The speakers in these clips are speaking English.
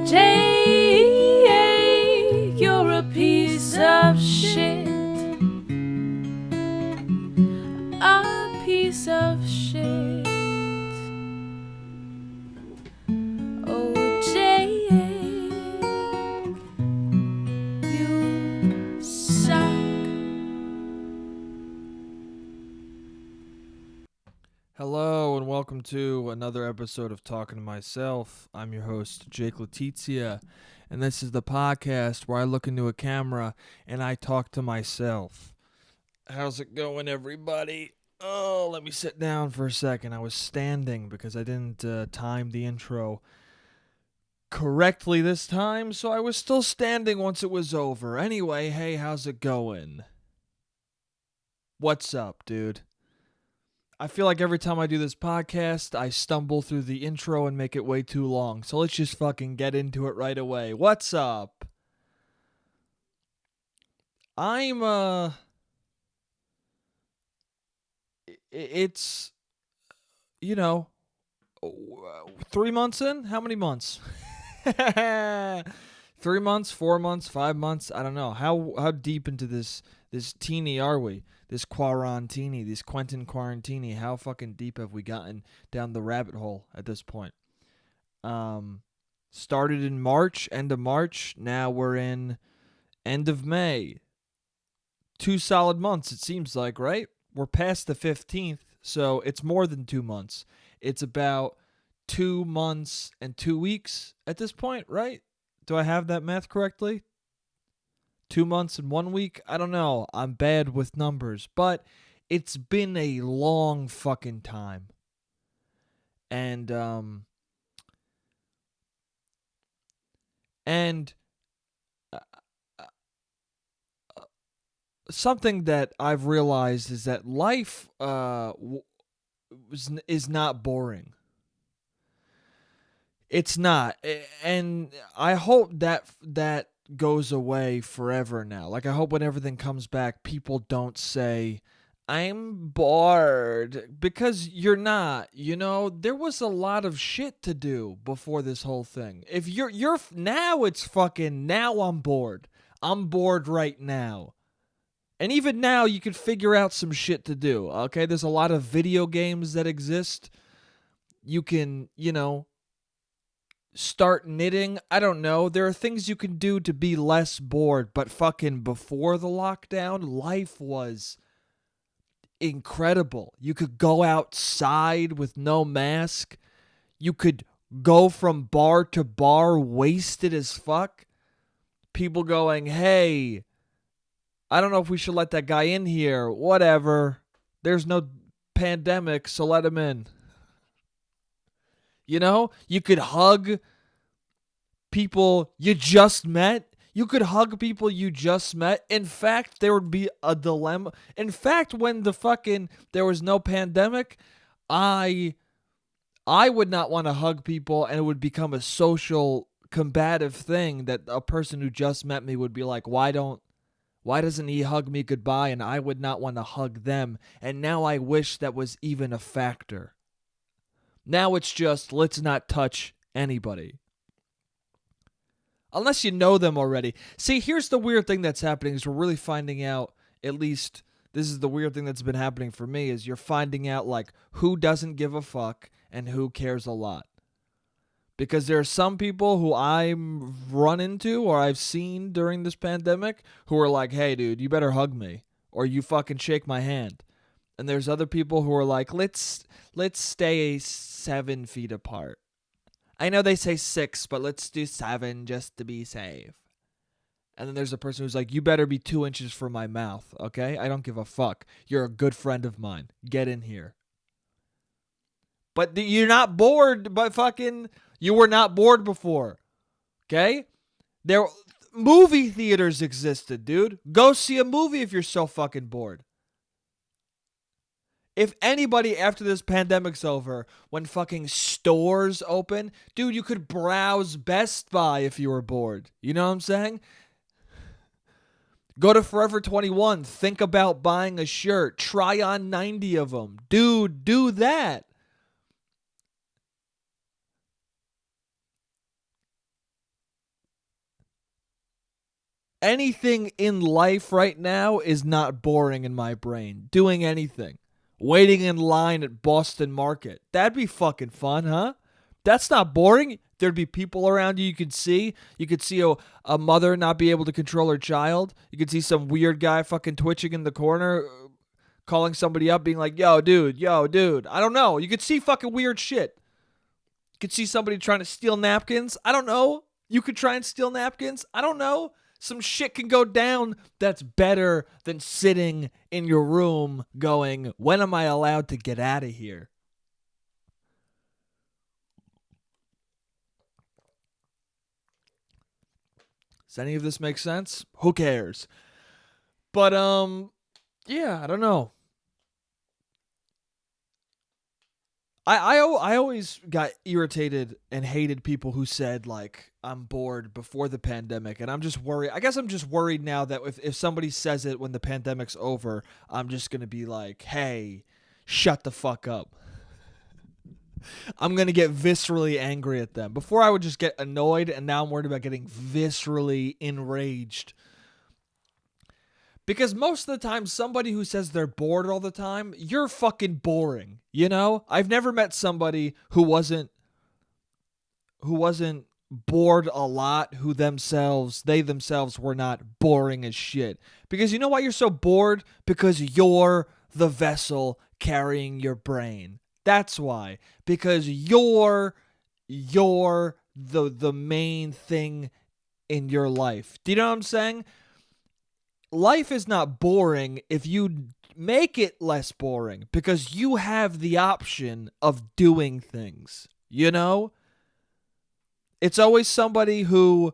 Jay, you're a piece of shit. A piece of shit. Oh, Jay, you suck. Hello and welcome to another episode of Talking to Myself. I'm your host, Jake Letizia, and this is the podcast where I look into a camera and I talk to myself. How's it going, everybody? Oh, let me sit down for a second. I was standing because I didn't time the intro correctly this time, so I was still standing once it was over. Anyway, hey, how's it going? What's up, dude? I feel like every time I do this podcast, I stumble through the intro and make it way too long. So let's just fucking get into it right away. What's up? It's, 3 months in? How many months? 3 months, 4 months, 5 months? I don't know. How deep into this teeny are we? This quarantini, this Quentin quarantini, how fucking deep have we gotten down the rabbit hole at this point? Started in March, end of March. Now we're in end of May. 2 solid months, it seems like, right? We're past the 15th, so it's more than 2 months. It's about 2 months and 2 weeks at this point, right? Do I have that math correctly? 2 months and 1 week? I don't know. I'm bad with numbers, but it's been a long fucking time. And something that I've realized is that life is not boring. It's not, and I hope that goes away forever now. Like, I hope when everything comes back, people don't say, I'm bored, because you're not. You know, there was a lot of shit to do before this whole thing. If you're now, it's fucking, now I'm bored. I'm bored right now. And even now, you can figure out some shit to do, okay? There's a lot of video games that exist. You can, start knitting. I don't know. There are things you can do to be less bored, but fucking before the lockdown, life was incredible. You could go outside with no mask. You could go from bar to bar wasted as fuck. People going, hey, I don't know if we should let that guy in here. Whatever. There's no pandemic, so let him in. You know, you could hug people you just met. You could hug people you just met. In fact, there would be a dilemma. In fact, when there was no pandemic, I would not want to hug people, and it would become a social combative thing that a person who just met me would be like, why doesn't he hug me goodbye? And I would not want to hug them. And now I wish that was even a factor. Now it's just, let's not touch anybody. Unless you know them already. See, here's the weird thing that's happening is we're really finding out, at least this is the weird thing that's been happening for me, is you're finding out like who doesn't give a fuck and who cares a lot. Because there are some people who I've run into or I've seen during this pandemic who are like, hey, dude, you better hug me or you fucking shake my hand. And there's other people who are like, let's stay 7 feet apart. I know they say 6, but let's do 7 just to be safe. And then there's a person who's like, you better be 2 inches from my mouth, okay? I don't give a fuck. You're a good friend of mine. Get in here. But you're not bored, but you were not bored before, okay? Movie theaters existed, dude. Go see a movie if you're so fucking bored. If anybody after this pandemic's over, when fucking stores open, dude, you could browse Best Buy if you were bored. You know what I'm saying? Go to Forever 21. Think about buying a shirt. Try on 90 of them. Dude, do that. Anything in life right now is not boring in my brain. Doing anything. Waiting in line at Boston Market. That'd be fucking fun, huh? That's not boring. There'd be people around you you could see. You could see a mother not be able to control her child. You could see some weird guy fucking twitching in the corner, calling somebody up, being like, yo, dude. I don't know. You could see fucking weird shit. You could see somebody trying to steal napkins. I don't know. You could try and steal napkins. I don't know. Some shit can go down that's better than sitting in your room going, when am I allowed to get out of here? Does any of this make sense? Who cares? But, yeah, I don't know. I always got irritated and hated people who said, like, I'm bored before the pandemic. And I'm just worried. I guess I'm just worried now that if somebody says it when the pandemic's over, I'm just going to be like, hey, shut the fuck up. I'm going to get viscerally angry at them. Before I would just get annoyed, and now I'm worried about getting viscerally enraged. Because most of the time, somebody who says they're bored all the time, you're fucking boring, you know? I've never met somebody who wasn't bored a lot, they themselves were not boring as shit. Because you know why you're so bored? Because you're the vessel carrying your brain. That's why. Because you're the main thing in your life. Do you know what I'm saying? Life is not boring if you make it less boring because you have the option of doing things, you know? It's always somebody who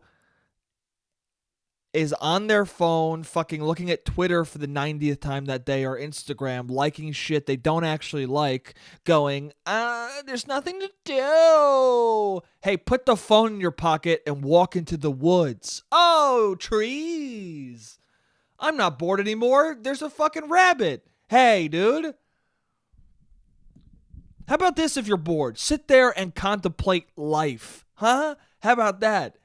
is on their phone fucking looking at Twitter for the 90th time that day or Instagram, liking shit they don't actually like, going, there's nothing to do. Hey, put the phone in your pocket and walk into the woods. Oh, trees. I'm not bored anymore. There's a fucking rabbit. Hey, dude. How about this if you're bored? Sit there and contemplate life. Huh? How about that?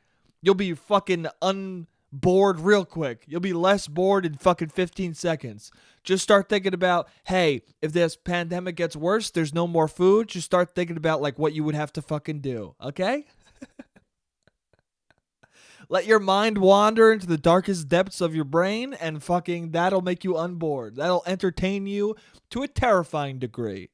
You'll be fucking unbored real quick. You'll be less bored in fucking 15 seconds. Just start thinking about, hey, if this pandemic gets worse, there's no more food. Just start thinking about like what you would have to fucking do. Okay? Let your mind wander into the darkest depths of your brain and fucking that'll make you unbored. That'll entertain you to a terrifying degree.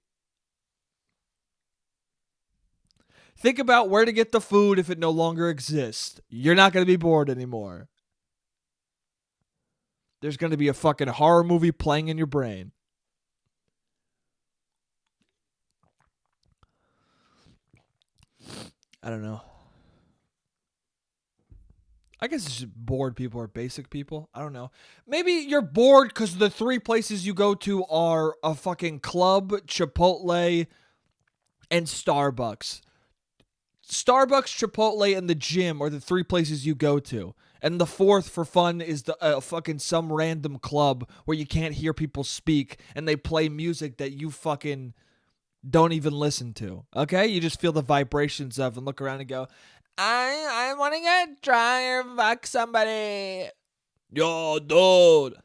Think about where to get the food if it no longer exists. You're not going to be bored anymore. There's going to be a fucking horror movie playing in your brain. I don't know. I guess it's just bored people are basic people. I don't know. Maybe you're bored because the three places you go to are a fucking club, Chipotle, and Starbucks. Starbucks, Chipotle, and the gym are the three places you go to. And the fourth for fun is the fucking some random club where you can't hear people speak and they play music that you fucking don't even listen to. Okay? You just feel the vibrations of and look around and go, I want to get drunk or fuck somebody. Yo, dude.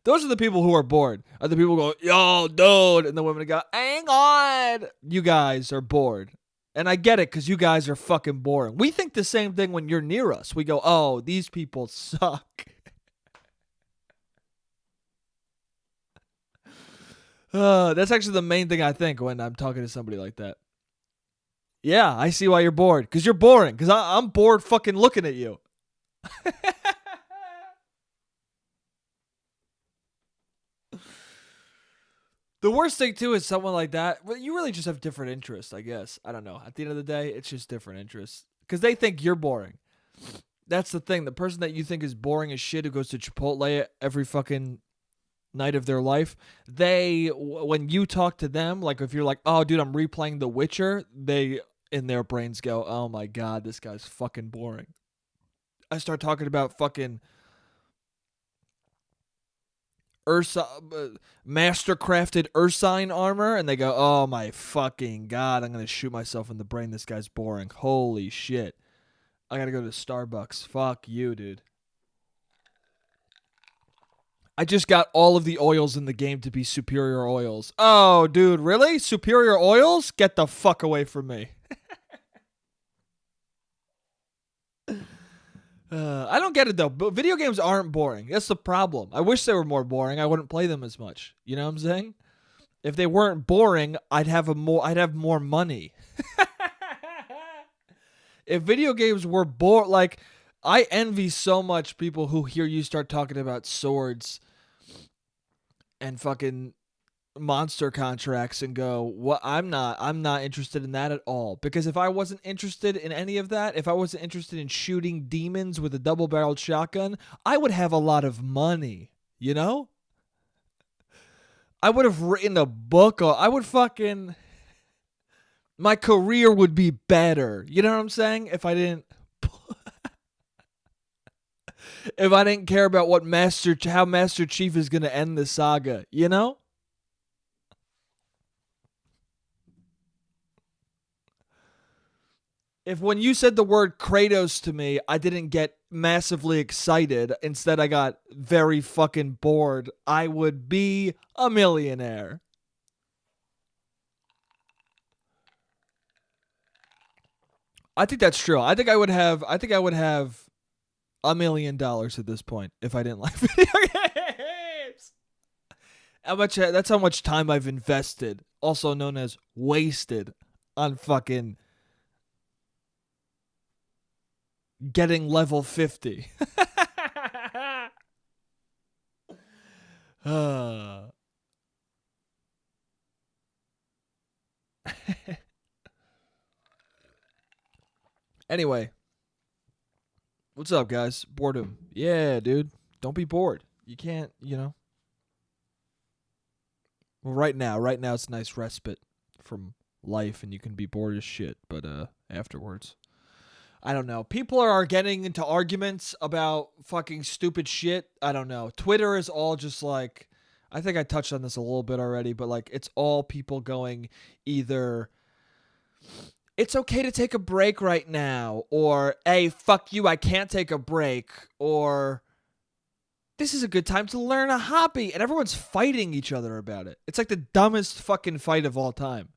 Those are the people who are bored. Are the people who go, yo, dude. And the women go, hang on. You guys are bored. And I get it because you guys are fucking boring. We think the same thing when you're near us. We go, oh, these people suck. That's actually the main thing I think when I'm talking to somebody like that. Yeah, I see why you're bored. Because you're boring. Because I'm bored fucking looking at you. The worst thing, too, is someone like that. Well, you really just have different interests, I guess. I don't know. At the end of the day, it's just different interests. Because they think you're boring. That's the thing. The person that you think is boring as shit who goes to Chipotle every fucking night of their life, when you talk to them, like if you're like, oh, dude, I'm replaying The Witcher, they, in their brains go, oh my God, this guy's fucking boring. I start talking about fucking master-crafted Ursine armor, and they go, oh my fucking God, I'm going to shoot myself in the brain. This guy's boring. Holy shit. I gotta go to Starbucks. Fuck you, dude. I just got all of the oils in the game to be superior oils. Oh, dude, really? Superior oils? Get the fuck away from me. I don't get it though. But video games aren't boring. That's the problem. I wish they were more boring. I wouldn't play them as much. You know what I'm saying? If they weren't boring, I'd have more money. If video games were like I envy so much people who hear you start talking about swords and fucking monster contracts and go, "What? I'm not interested in that at all." Because if I wasn't interested in any of that, if I wasn't interested in shooting demons with a double-barreled shotgun, I would have a lot of money, you know? I would have written a book, or I would fucking my career would be better. You know what I'm saying? If I didn't care about how Master Chief is going to end the saga, you know? If when you said the word Kratos to me, I didn't get massively excited, instead I got very fucking bored, I would be a millionaire. I think that's true. I think I would have $1 million at this point if I didn't like video games. That's how much time I've invested, also known as wasted, on fucking getting level 50. Anyway, what's up, guys? Boredom. Yeah, dude. Don't be bored. You can't, Well, right now it's a nice respite from life, and you can be bored as shit. But afterwards, I don't know. People are getting into arguments about fucking stupid shit. I don't know. Twitter is all just like, I think I touched on this a little bit already, but like it's all people going either it's okay to take a break right now, or hey, fuck you, I can't take a break, or this is a good time to learn a hobby, and everyone's fighting each other about it. It's like the dumbest fucking fight of all time.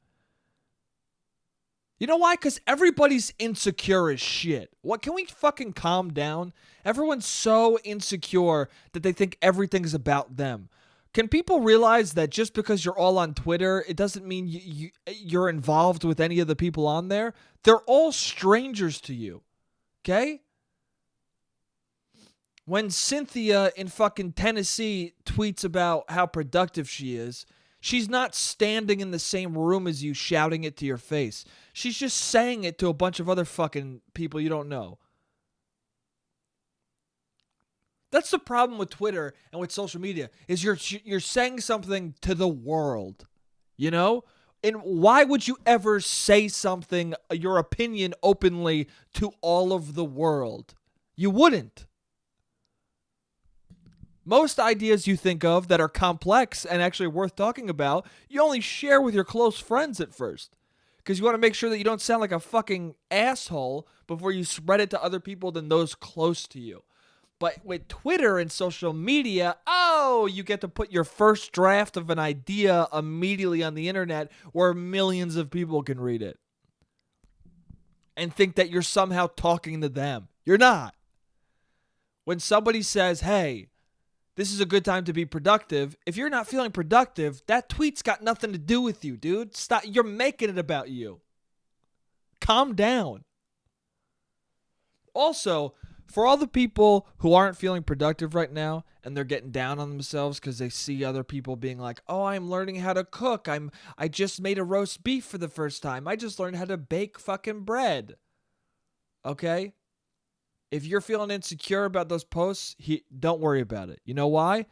You know why? Because everybody's insecure as shit. What? Can we fucking calm down? Everyone's so insecure that they think everything's about them. Can people realize that just because you're all on Twitter, it doesn't mean you're involved with any of the people on there? They're all strangers to you. Okay? When Cynthia in fucking Tennessee tweets about how productive she is, she's not standing in the same room as you shouting it to your face. She's just saying it to a bunch of other fucking people you don't know. That's the problem with Twitter and with social media, is you're saying something to the world, you know? And why would you ever say something, your opinion, openly to all of the world? You wouldn't. Most ideas you think of that are complex and actually worth talking about, you only share with your close friends at first. Because you want to make sure that you don't sound like a fucking asshole before you spread it to other people than those close to you. But with Twitter and social media, you get to put your first draft of an idea immediately on the internet where millions of people can read it. And think that you're somehow talking to them. You're not. When somebody says, hey, this is a good time to be productive, if you're not feeling productive, that tweet's got nothing to do with you, dude. Stop. You're making it about you. Calm down. Also, for all the people who aren't feeling productive right now and they're getting down on themselves because they see other people being like, oh, I'm learning how to cook. I just made a roast beef for the first time. I just learned how to bake fucking bread. Okay? If you're feeling insecure about those posts, don't worry about it. You know why?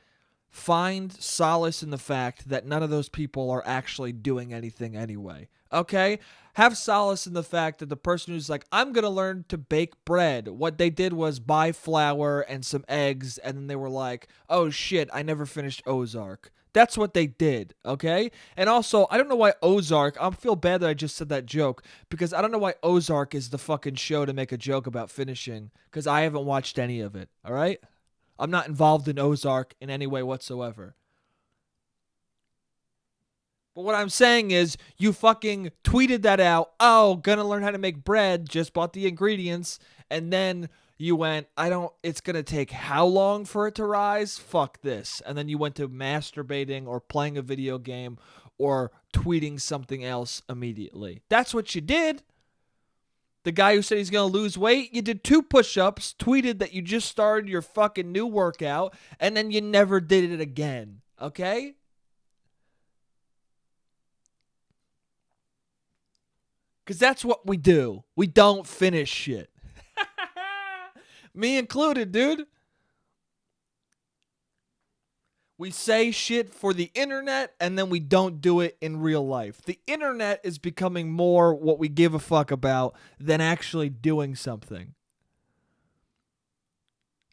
Find solace in the fact that none of those people are actually doing anything anyway. Okay? Have solace in the fact that the person who's like, I'm going to learn to bake bread, what they did was buy flour and some eggs, and then they were like, oh shit, I never finished Ozark. That's what they did, okay? And also, I don't know why Ozark, I feel bad that I just said that joke, because I don't know why Ozark is the fucking show to make a joke about finishing, because I haven't watched any of it, all right? I'm not involved in Ozark in any way whatsoever. But what I'm saying is, you fucking tweeted that out. Oh, gonna learn how to make bread. Just bought the ingredients. And then you went, it's gonna take how long for it to rise? Fuck this. And then you went to masturbating or playing a video game or tweeting something else immediately. That's what you did. The guy who said he's gonna lose weight, you did 2 push-ups, tweeted that you just started your fucking new workout, and then you never did it again. Okay? Because that's what we do. We don't finish shit. Me included, dude. We say shit for the internet and then we don't do it in real life. The internet is becoming more what we give a fuck about than actually doing something.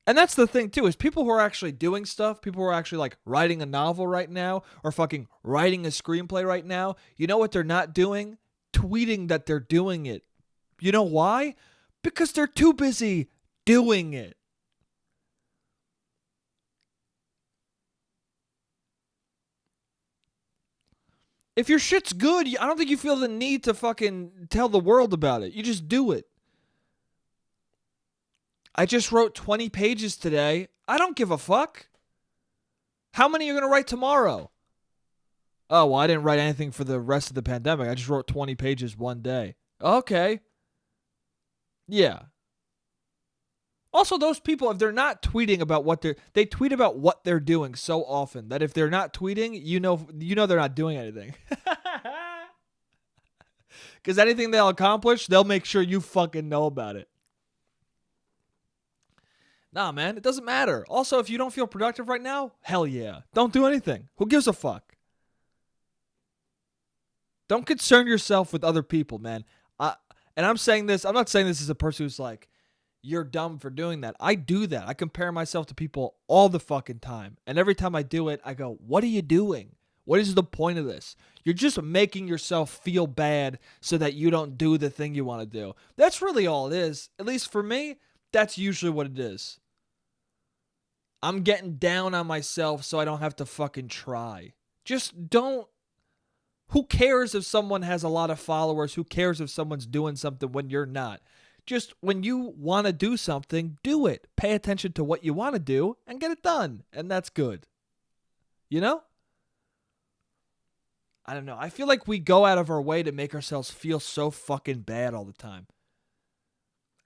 And that's the thing too, is people who are actually doing stuff, people who are actually like writing a novel right now or fucking writing a screenplay right now, you know what they're not doing? Tweeting that they're doing it. You know why? Because they're too busy doing it. If your shit's good, I don't think you feel the need to fucking tell the world about it. You just do it. I just wrote 20 pages today. I don't give a fuck. How many are you going to write tomorrow? Oh, well, I didn't write anything for the rest of the pandemic. I just wrote 20 pages one day. Okay. Yeah. Also, those people, if they're not tweeting about they tweet about what they're doing so often that if they're not tweeting, you know they're not doing anything. Because anything they'll accomplish, they'll make sure you fucking know about it. Nah, man, it doesn't matter. Also, if you don't feel productive right now, hell yeah. Don't do anything. Who gives a fuck? Don't concern yourself with other people, man. And I'm saying this, I'm not saying this as a person who's like, you're dumb for doing that. I do that. I compare myself to people all the fucking time. And every time I do it, I go, what are you doing? What is the point of this? You're just making yourself feel bad so that you don't do the thing you want to do. That's really all it is. At least for me, that's usually what it is. I'm getting down on myself so I don't have to fucking try. Just don't. Who cares if someone has a lot of followers? Who cares if someone's doing something when you're not? Just when you want to do something, do it. Pay attention to what you want to do and get it done. And that's good. You know? I don't know. I feel like we go out of our way to make ourselves feel so fucking bad all the time.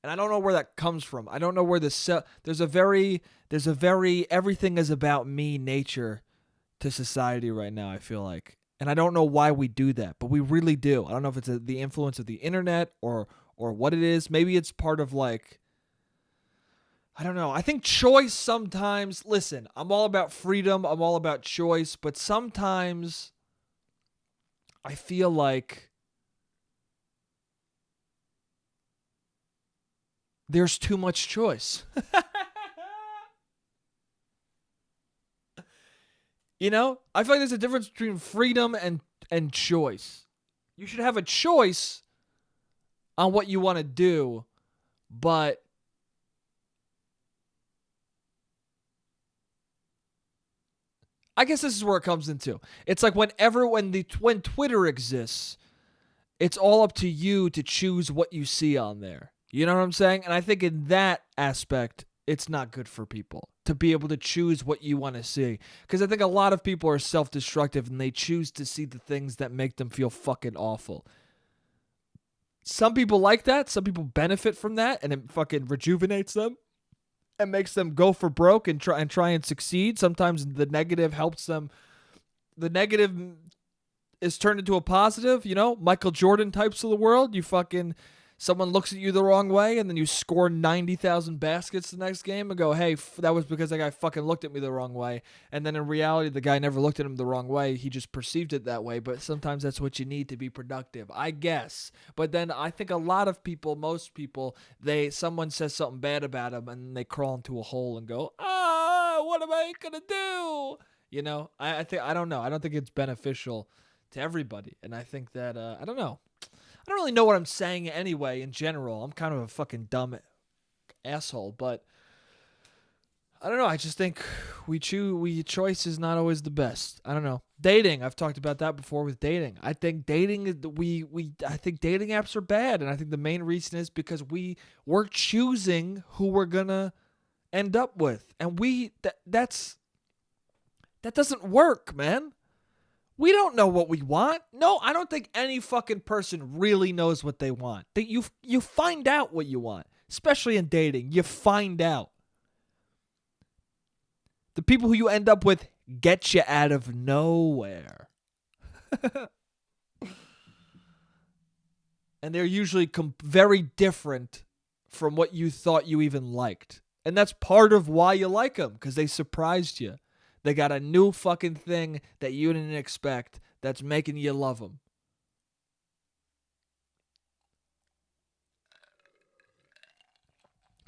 And I don't know where that comes from. I don't know where there's a very everything is about me nature to society right now, I feel like. And I don't know why we do that, but we really do. I don't know if it's the influence of the internet or what it is. Maybe it's part of like, I don't know. I think choice sometimes, listen, I'm all about freedom. I'm all about choice, but sometimes I feel like there's too much choice. You know, I feel like there's a difference between freedom and choice. You should have a choice on what you want to do, but I guess this is where it comes into. It's like when Twitter exists, it's all up to you to choose what you see on there. You know what I'm saying? And I think in that aspect, it's not good for people to be able to choose what you want to see. Because I think a lot of people are self-destructive and they choose to see the things that make them feel fucking awful. Some people like that. Some people benefit from that and it fucking rejuvenates them and makes them go for broke and try and succeed. Sometimes the negative helps them. The negative is turned into a positive, you know? Michael Jordan types of the world. Someone looks at you the wrong way, and then you score 90,000 baskets the next game and go, hey, that was because that guy fucking looked at me the wrong way. And then in reality, the guy never looked at him the wrong way. He just perceived it that way. But sometimes that's what you need to be productive, I guess. But then I think a lot of people, most people, someone says something bad about them, and they crawl into a hole and go, what am I going to do? You know, I think I don't know. I don't think it's beneficial to everybody, and I think that I don't know. I don't really know what I'm saying anyway. In general, I'm kind of a fucking dumb asshole, but I don't know. I just think choice is not always the best. I don't know. Dating, I've talked about that before with dating. I think dating I think dating apps are bad, and I think the main reason is because we're choosing who we're gonna end up with, and that doesn't work, man. We don't know what we want. No, I don't think any fucking person really knows what they want. That you find out what you want, especially in dating. You find out. The people who you end up with get you out of nowhere. And they're usually very different from what you thought you even liked. And that's part of why you like them, because they surprised you. They got a new fucking thing that you didn't expect that's making you love them.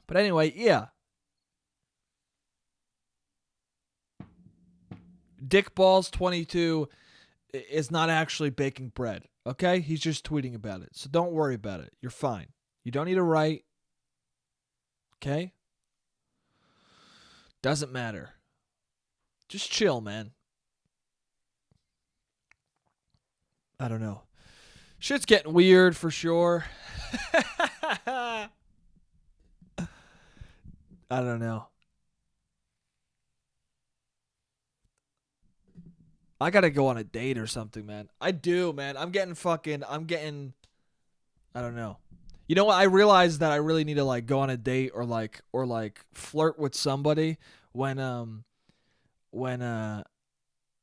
But anyway, yeah. Dick Balls 22 is not actually baking bread, okay? He's just tweeting about it. So don't worry about it. You're fine. You don't need to write. Okay? Doesn't matter. Just chill, man. I don't know. Shit's getting weird for sure. I don't know. I gotta go on a date or something, man. I do, man. I don't know. You know what? I realized that I really need to like go on a date or flirt with somebody when a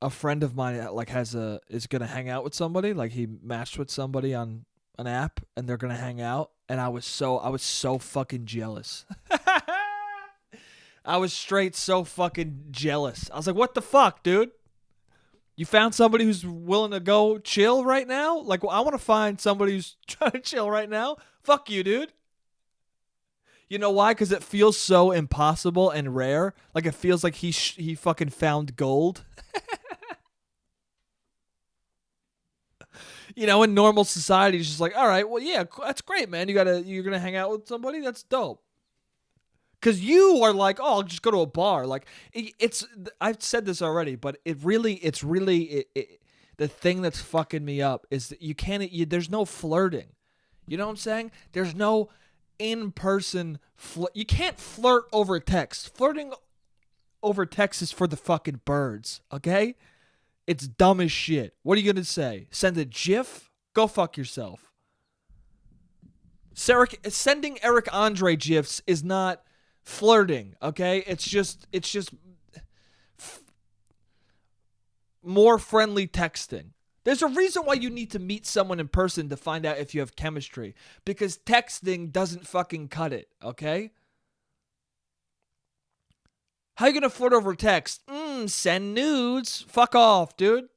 friend of mine like is gonna hang out with somebody. Like he matched with somebody on an app and they're gonna hang out, and I was so fucking jealous. I was straight so fucking jealous. I was like, what the fuck, dude? You found somebody who's willing to go chill right now? Like, well, I want to find somebody who's trying to chill right now. Fuck you, dude. You know why? Because it feels so impossible and rare. Like, it feels like he fucking found gold. You know, in normal society, it's just like, all right, well, yeah, that's great, man. You're going to hang out with somebody? That's dope. Because you are like, oh, I'll just go to a bar. Like, I've said this already, but it's really, the thing that's fucking me up is that there's no flirting. You know what I'm saying? There's no in-person you can't flirt over text. Flirting over text is for the fucking birds, okay? It's dumb as shit. What are you going to say? Send a GIF? Go fuck yourself. Sending Eric Andre GIFs is not flirting, okay? It's just more friendly texting. There's a reason why you need to meet someone in person to find out if you have chemistry, because texting doesn't fucking cut it, okay? How you gonna flirt over text? Send nudes. Fuck off, dude.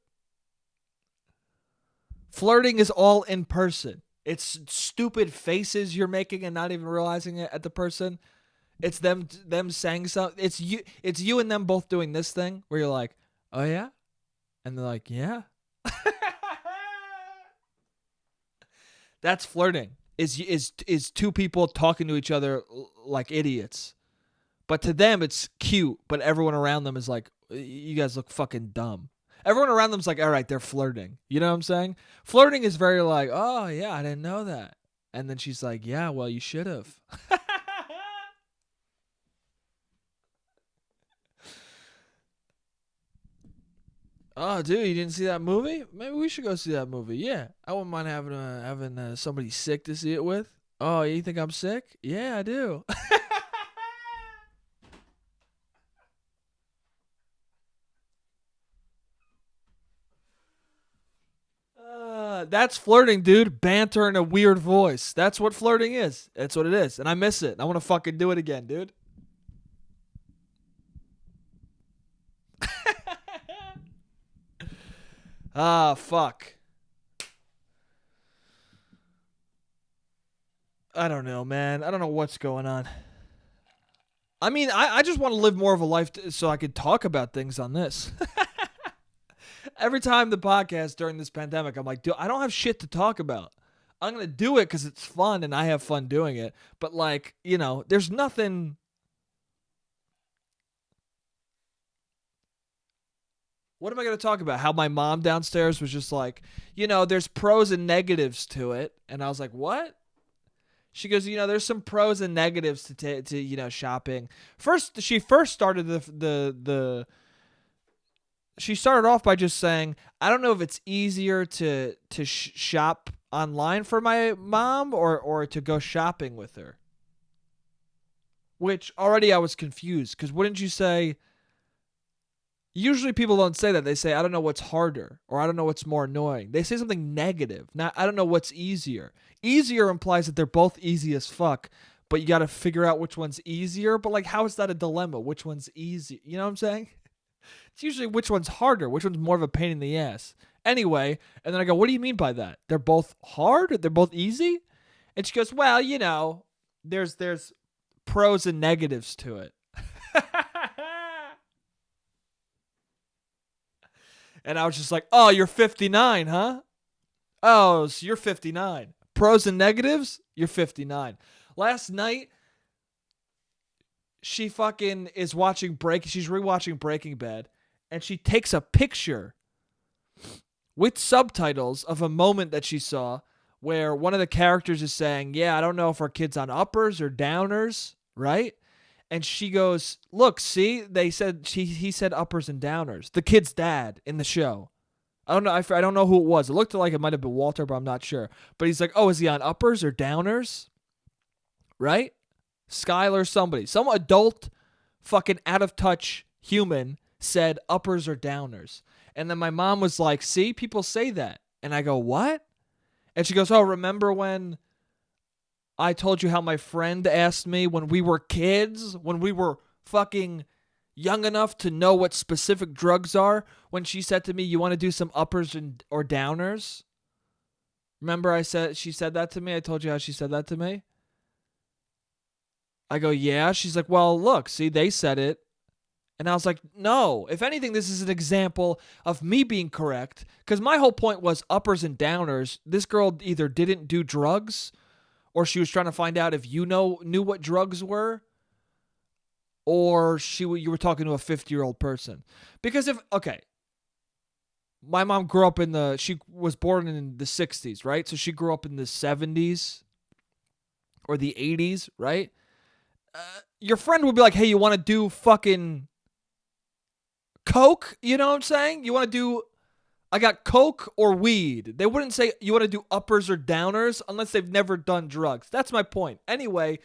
Flirting is all in person. It's stupid faces you're making and not even realizing it at the person. It's them saying something. It's you and them both doing this thing where you're like, oh yeah? And they're like, yeah. That's flirting. Is two people talking to each other like idiots. But to them it's cute, but everyone around them is like, you guys look fucking dumb. Everyone around them's like, all right, they're flirting. You know what I'm saying? Flirting is very like, oh yeah, I didn't know that. And then she's like, yeah, well, you should have. Oh, dude, you didn't see that movie? Maybe we should go see that movie. Yeah, I wouldn't mind having somebody sick to see it with. Oh, you think I'm sick? Yeah, I do. That's flirting, dude. Banter in a weird voice. That's what flirting is. That's what it is. And I miss it. I want to fucking do it again, dude. Fuck. I don't know, man. I don't know what's going on. I mean, I just want to live more of a life so I could talk about things on this. Every time the podcast during this pandemic, I'm like, dude, I don't have shit to talk about. I'm going to do it because it's fun and I have fun doing it. But like, there's nothing. What am I going to talk about? How my mom downstairs was just like, there's pros and negatives to it. And I was like, what? She goes, there's some pros and negatives to shopping. She started she started off by just saying, I don't know if it's easier to shop online for my mom or to go shopping with her. Which already I was confused, because wouldn't you say, usually people don't say that. They say, I don't know what's harder, or I don't know what's more annoying. They say something negative. Not, I don't know what's easier. Easier implies that they're both easy as fuck, but you got to figure out which one's easier. But like, how is that a dilemma? Which one's easy? You know what I'm saying? It's usually which one's harder, which one's more of a pain in the ass. Anyway, and then I go, what do you mean by that? They're both hard? They're both easy? And she goes, well, there's pros and negatives to it. And I was just like, oh, you're 59, huh? Oh, so you're 59. Pros and negatives? You're 59. Last night, she fucking is she's rewatching Breaking Bad, and she takes a picture with subtitles of a moment that she saw where one of the characters is saying, yeah, I don't know if our kid's on uppers or downers, right? And she goes, look, see, he said uppers and downers. The kid's dad in the show. I don't know who it was. It looked like it might have been Walter, but I'm not sure. But he's like, oh, is he on uppers or downers? Right? Skylar, somebody. Some adult fucking out of touch human said uppers or downers. And then my mom was like, see, people say that. And I go, what? And she goes, oh, remember when I told you how my friend asked me when we were kids, when we were fucking young enough to know what specific drugs are, when she said to me, you want to do some uppers or downers? Remember she said that to me? I told you how she said that to me? I go, yeah. She's like, well, look, see, they said it. And I was like, no. If anything, this is an example of me being correct, because my whole point was uppers and downers. This girl either didn't do drugs, or she was trying to find out if you knew what drugs were, or you were talking to a 50-year-old person. Because my mom grew up she was born in the 60s, right? So she grew up in the 70s or the 80s, right? Your friend would be like, hey, you want to do fucking coke? You know what I'm saying? You want to do, I got coke or weed. They wouldn't say you want to do uppers or downers unless they've never done drugs. That's my point. Anyway,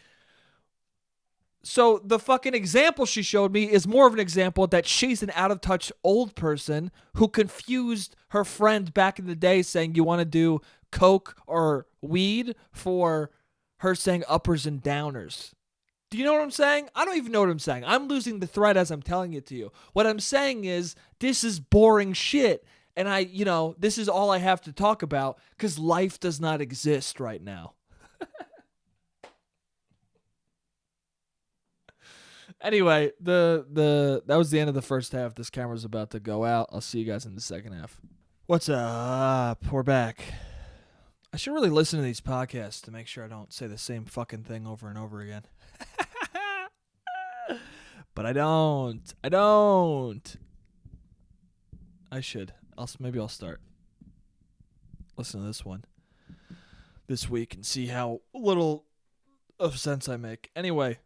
so the fucking example she showed me is more of an example that she's an out-of-touch old person who confused her friend back in the day saying you want to do coke or weed for her saying uppers and downers. Do you know what I'm saying? I don't even know what I'm saying. I'm losing the thread as I'm telling it to you. What I'm saying is, this is boring shit. And this is all I have to talk about because life does not exist right now. Anyway, that was the end of the first half. This camera's about to go out. I'll see you guys in the second half. What's up? We're back. I should really listen to these podcasts to make sure I don't say the same fucking thing over and over again. But I don't. I should. Maybe I'll start. Listen to this one this week and see how little of sense I make. Anyway.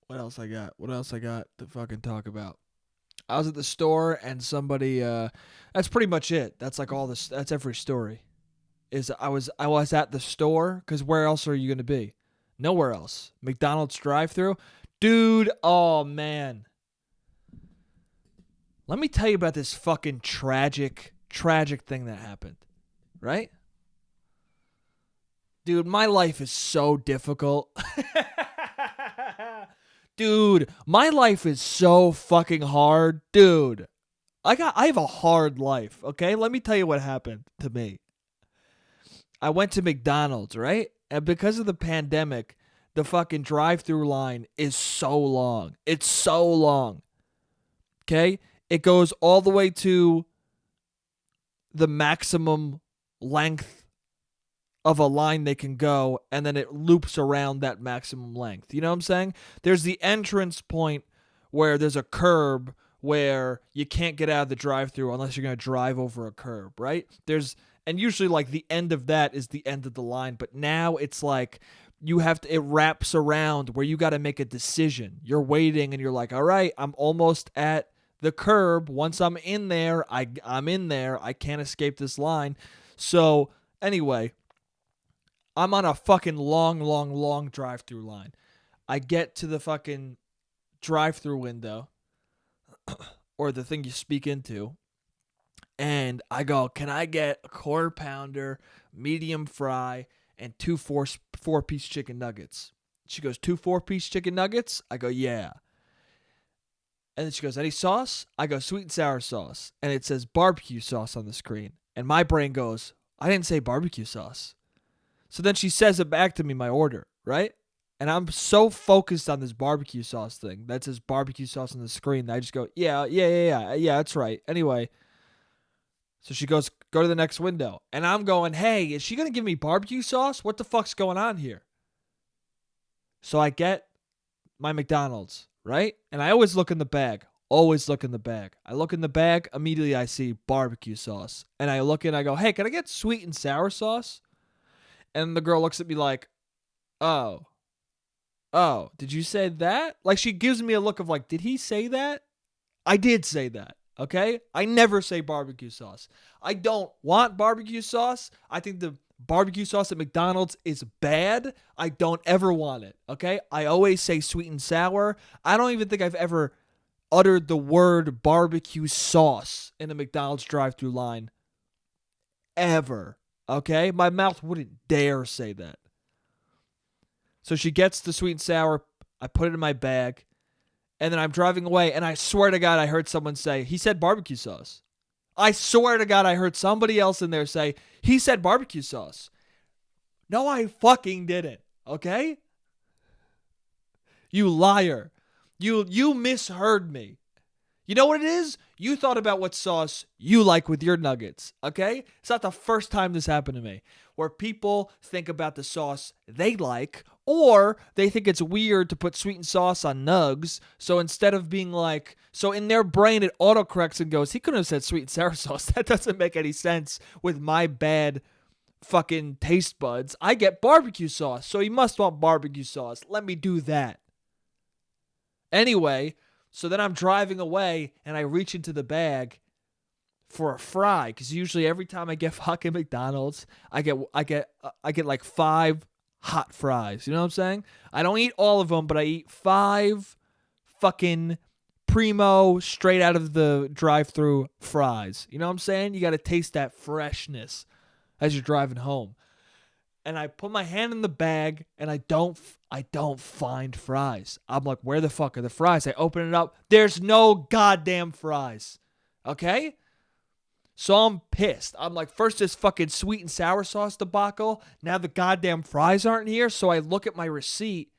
What else I got to fucking talk about? I was at the store and somebody, that's pretty much it. That's like all this, that's every story. I was at the store, because where else are you going to be? Nowhere else. McDonald's drive-thru. Dude, oh man. Let me tell you about this fucking tragic thing that happened. Right? Dude, my life is so difficult. Dude, my life is so fucking hard. Dude, I have a hard life, okay? Let me tell you what happened to me. I went to McDonald's, right? And because of the pandemic, the fucking drive-through line is so long. It's so long. Okay? It goes all the way to the maximum length of a line they can go, and then it loops around that maximum length. You know what I'm saying? There's the entrance point where there's a curb where you can't get out of the drive-thru unless you're going to drive over a curb, right? And usually like the end of that is the end of the line, but now it's like it wraps around where you got to make a decision. You're waiting and you're like, all right, I'm almost at the curb. Once I'm in there, I'm in there. I can't escape this line. So anyway, I'm on a fucking long drive-through line. I get to the fucking drive-through window or the thing you speak into, and I go, can I get a quarter pounder, medium fry, and 2 four-piece chicken nuggets? She goes, 2 4-piece chicken nuggets? I go, yeah. And then she goes, any sauce? I go, sweet and sour sauce. And it says barbecue sauce on the screen. And my brain goes, I didn't say barbecue sauce. So then she says it back to me, my order, right? And I'm so focused on this barbecue sauce thing. That says barbecue sauce on the screen that I just go, yeah, that's right. Anyway, so she goes, go to the next window. And I'm going, hey, is she going to give me barbecue sauce? What the fuck's going on here? So I get my McDonald's, right? And I always look in the bag. Always look in the bag. I look in the bag. Immediately I see barbecue sauce. And I look and I go, hey, can I get sweet and sour sauce? And the girl looks at me like, oh, did you say that? Like, she gives me a look of like, did he say that? I did say that, okay? I never say barbecue sauce. I don't want barbecue sauce. I think the barbecue sauce at McDonald's is bad. I don't ever want it, okay? I always say sweet and sour. I don't even think I've ever uttered the word barbecue sauce in a McDonald's drive-thru line. Ever, okay? My mouth wouldn't dare say that. So she gets the sweet and sour. I put it in my bag. And then I'm driving away. And I swear to God, I heard someone say, he said barbecue sauce. I swear to God, I heard somebody else in there say, he said barbecue sauce. No, I fucking didn't. Okay? You liar. You misheard me. You know what it is? You thought about what sauce you like with your nuggets, okay? It's not the first time this happened to me, where people think about the sauce they like, or they think it's weird to put sweet and sauce on nugs, so instead of being like, so in their brain it autocorrects and goes, he couldn't have said sweet and sour sauce. That doesn't make any sense with my bad fucking taste buds. I get barbecue sauce, so he must want barbecue sauce. Let me do that. Anyway, so then I'm driving away and I reach into the bag for a fry, because usually every time I get fucking McDonald's, I get like 5 hot fries. You know what I'm saying? I don't eat all of them, but I eat 5 fucking primo straight out of the drive-thru fries. You know what I'm saying? You got to taste that freshness as you're driving home. And I put my hand in the bag and I don't find fries. I'm like, where the fuck are the fries? I open it up. There's no goddamn fries. Okay? So I'm pissed. I'm like, first this fucking sweet and sour sauce debacle. Now the goddamn fries aren't here. So I look at my receipt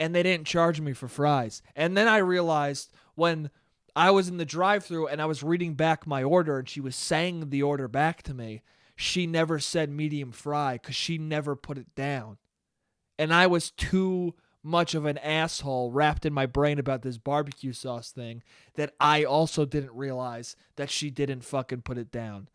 and they didn't charge me for fries. And then I realized when I was in the drive-thru and I was reading back my order and she was saying the order back to me, she never said medium fry because she never put it down. And I was too much of an asshole wrapped in my brain about this barbecue sauce thing that I also didn't realize that she didn't fucking put it down.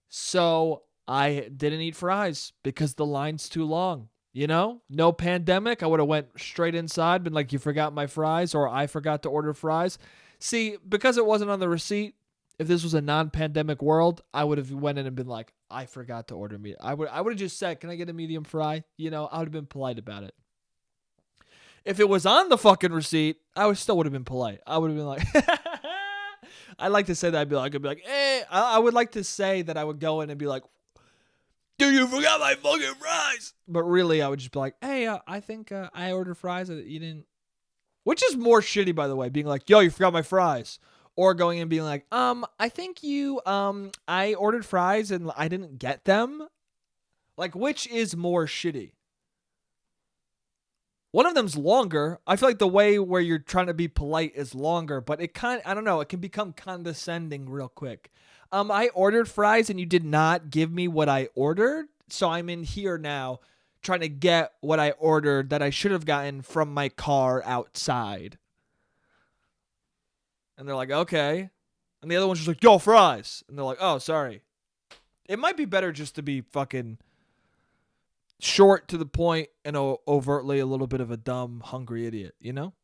So I didn't eat fries because the line's too long. You know, no pandemic, I would have went straight inside, been like, you forgot my fries, or I forgot to order fries. See, because it wasn't on the receipt, if this was a non-pandemic world, I would have went in and been like, I forgot to order meat. I would have just said, can I get a medium fry? You know, I would have been polite about it. If it was on the fucking receipt, I still would have been polite. I would have been like, I'd like to say that. I'd be like, hey, I would like to say that I would go in and be like, dude, you forgot my fucking fries. But really, I would just be like, hey, I think I ordered fries that you didn't. Which is more shitty, by the way, being like, yo, you forgot my fries. Or going and being like, I think I ordered fries and I didn't get them. Like, which is more shitty? One of them's longer. I feel like the way where you're trying to be polite is longer, but I don't know, it can become condescending real quick. I ordered fries and you did not give me what I ordered, so I'm in here now trying to get what I ordered that I should have gotten from my car outside. And they're like, okay. And the other one's just like, yo, fries. And they're like, oh, sorry. It might be better just to be fucking short to the point and overtly a little bit of a dumb, hungry idiot, you know?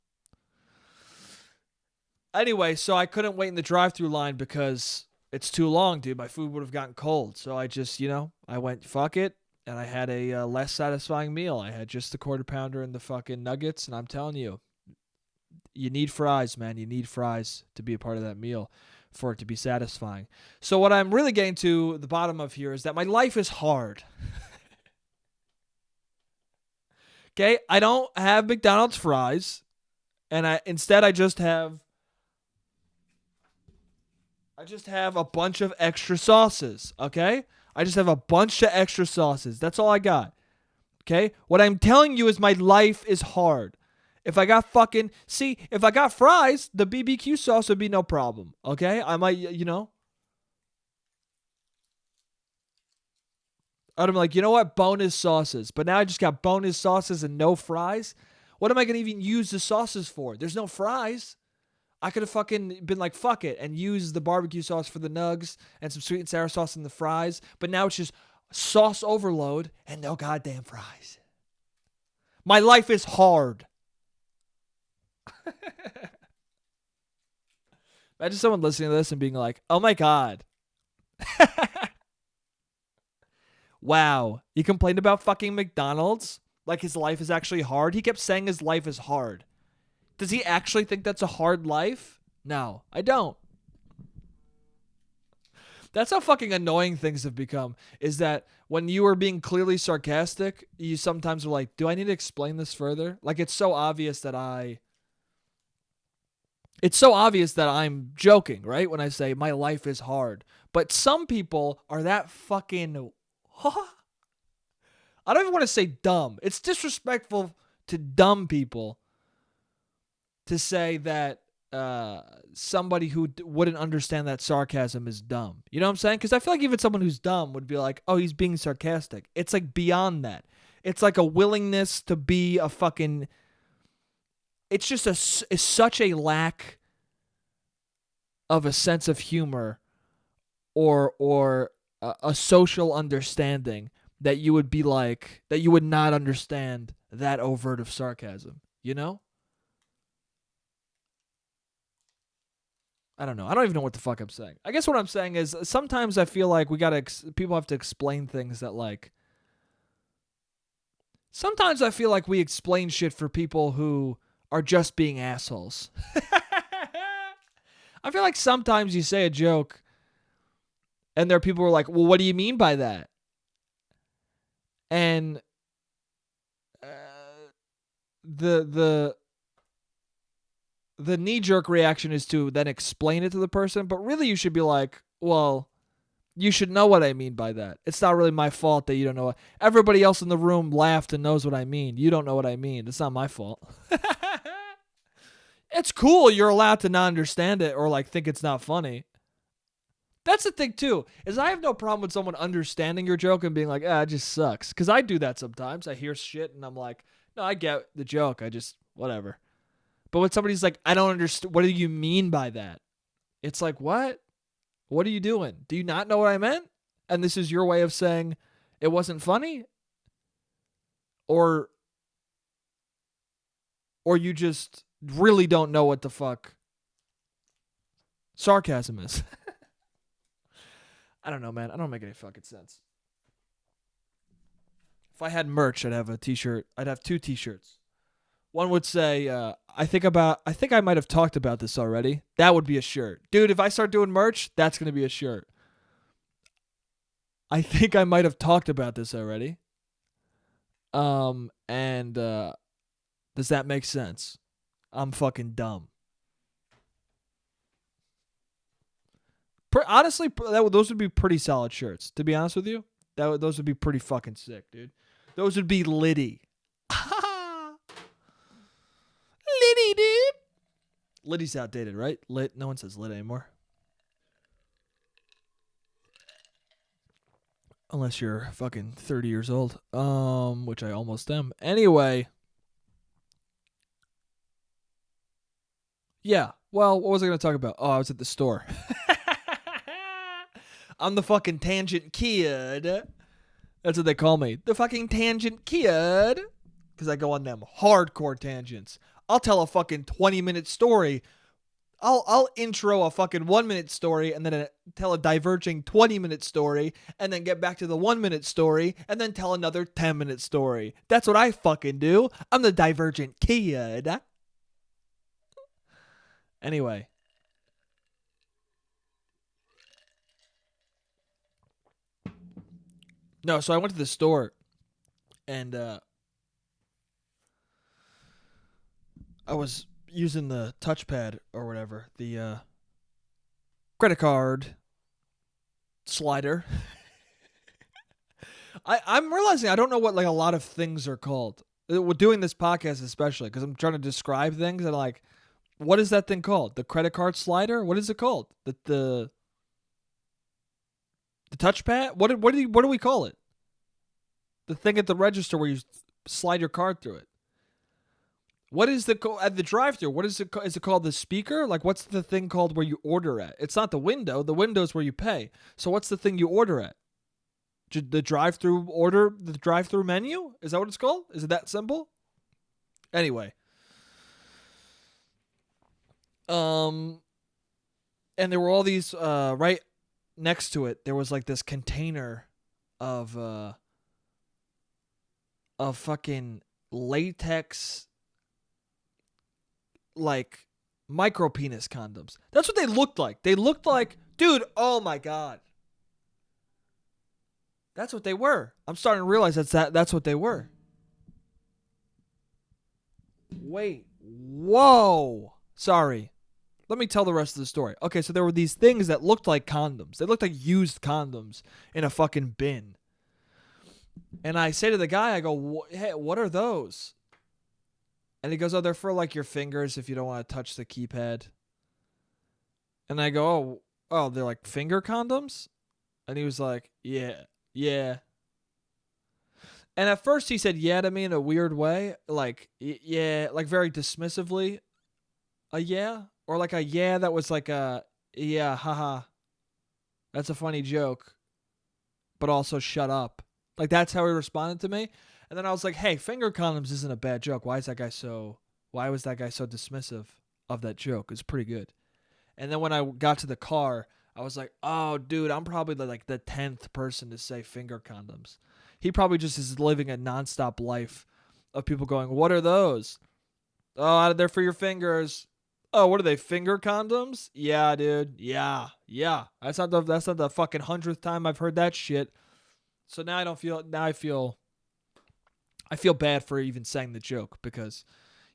Anyway, so I couldn't wait in the drive-thru line because it's too long, dude. My food would have gotten cold. So I just, I went, fuck it. And I had a less satisfying meal. I had just the quarter pounder and the fucking nuggets. And I'm telling you, you need fries, man. You need fries to be a part of that meal for it to be satisfying. So what I'm really getting to the bottom of here is that my life is hard. Okay? I don't have McDonald's fries. And instead I just have a bunch of extra sauces, okay? I just have a bunch of extra sauces. That's all I got. Okay? What I'm telling you is my life is hard. If I got if I got fries, the BBQ sauce would be no problem. Okay? I might, I'd be like, you know what? Bonus sauces. But now I just got bonus sauces and no fries. What am I going to even use the sauces for? There's no fries. I could have fucking been like, fuck it, and use the barbecue sauce for the nugs and some sweet and sour sauce in the fries. But now it's just sauce overload and no goddamn fries. My life is hard. Imagine someone listening to this and being like, oh my God. Wow. He complained about fucking McDonald's? Like his life is actually hard? He kept saying his life is hard. Does he actually think that's a hard life? No, I don't. That's how fucking annoying things have become, is that when you are being clearly sarcastic, you sometimes are like, do I need to explain this further? Like, it's so obvious that I'm joking, right? When I say my life is hard. But some people are that fucking, I don't even want to say dumb. It's disrespectful to dumb people to say that somebody who wouldn't understand that sarcasm is dumb. You know what I'm saying? Because I feel like even someone who's dumb would be like, oh, he's being sarcastic. It's like beyond that. It's like a willingness to be a fucking... It's just it's such a lack of a sense of humor or a social understanding that you would be like, that you would not understand that overt of sarcasm. You know? I don't know. I don't even know what the fuck I'm saying. I guess what I'm saying is sometimes I feel like people have to explain things that like... Sometimes I feel like we explain shit for people who are just being assholes. I feel like sometimes you say a joke and there are people who are like, well, what do you mean by that? And the knee-jerk reaction is to then explain it to the person, but really you should be like, well, you should know what I mean by that. It's not really my fault that you don't know. Everybody else in the room laughed and knows what I mean. You don't know what I mean. It's not my fault. It's cool you're allowed to not understand it or like think it's not funny. That's the thing too, is I have no problem with someone understanding your joke and being like, it just sucks. Because I do that sometimes. I hear shit and I'm like, no, I get the joke. I just, whatever. But when somebody's like, I don't understand, what do you mean by that? It's like, what? What are you doing? Do you not know what I meant? And this is your way of saying it wasn't funny? Or you just really don't know what the fuck sarcasm is. I don't know, man. I don't make any fucking sense. If I had merch, I'd have a t-shirt. I'd have 2 t-shirts. One would say, I think I might have talked about this already. That would be a shirt. Dude, if I start doing merch, that's going to be a shirt. I think I might have talked about this already. And does that make sense? I'm fucking dumb. Honestly, those would be pretty solid shirts. To be honest with you, those would be pretty fucking sick, dude. Those would be litty. Liddy's outdated, right? Lit. No one says lit anymore. Unless you're fucking 30 years old. Which I almost am. Anyway. Yeah. Well, what was I going to talk about? Oh, I was at the store. I'm the fucking tangent kid. That's what they call me. The fucking tangent kid. Because I go on them hardcore tangents. I'll tell a fucking 20-minute story. I'll intro a fucking 1-minute story and then tell a diverging 20-minute story and then get back to the 1-minute story and then tell another 10-minute story. That's what I fucking do. I'm the divergent kid. Anyway. No, so I went to the store and I was using the touchpad or whatever, the credit card slider. I'm realizing I don't know what like a lot of things are called. We're doing this podcast especially because I'm trying to describe things and like, what is that thing called? The credit card slider? What is it called? The touchpad? What do we call it? The thing at the register where you slide your card through it. What is at the drive-thru? What is it? Is it called the speaker? Like, what's the thing called where you order at? It's not the window. The window is where you pay. So what's the thing you order at? The drive-thru order, the drive-thru menu? Is that what it's called? Is it that simple? Anyway. And there were all these right next to it. There was like this container of fucking latex, like micropenis condoms. That's what they looked like. They looked like, dude, oh my God. That's what they were. I'm starting to realize that's what they were. Wait. Whoa. Sorry. Let me tell the rest of the story. Okay, so there were these things that looked like condoms. They looked like used condoms in a fucking bin. And I say to the guy, I go, hey, what are those? And he goes, oh, they're for like your fingers if you don't want to touch the keypad. And I go, oh, they're like finger condoms? And he was like, yeah. And at first he said yeah to me in a weird way. Like, yeah, like very dismissively. A yeah? Or like a yeah that was like a, yeah, haha. That's a funny joke. But also shut up. Like that's how he responded to me. And then I was like, hey, finger condoms isn't a bad joke. Why was that guy so dismissive of that joke? It's pretty good. And then when I got to the car, I was like, oh, dude, I'm probably the 10th person to say finger condoms. He probably just is living a nonstop life of people going, what are those? Oh, they're for your fingers. Oh, what are they, finger condoms? Yeah, dude. Yeah. That's not the fucking 100th time I've heard that shit. So now I feel bad for even saying the joke because,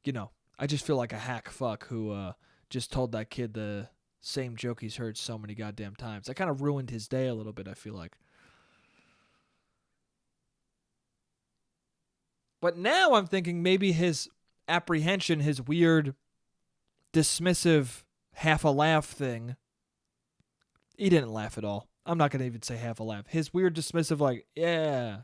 you know, I just feel like a hack fuck who just told that kid the same joke he's heard so many goddamn times. I kind of ruined his day a little bit, I feel like. But now I'm thinking maybe his apprehension, his weird, dismissive, half a laugh thing. He didn't laugh at all. I'm not going to even say half a laugh. His weird, dismissive, like, yeah.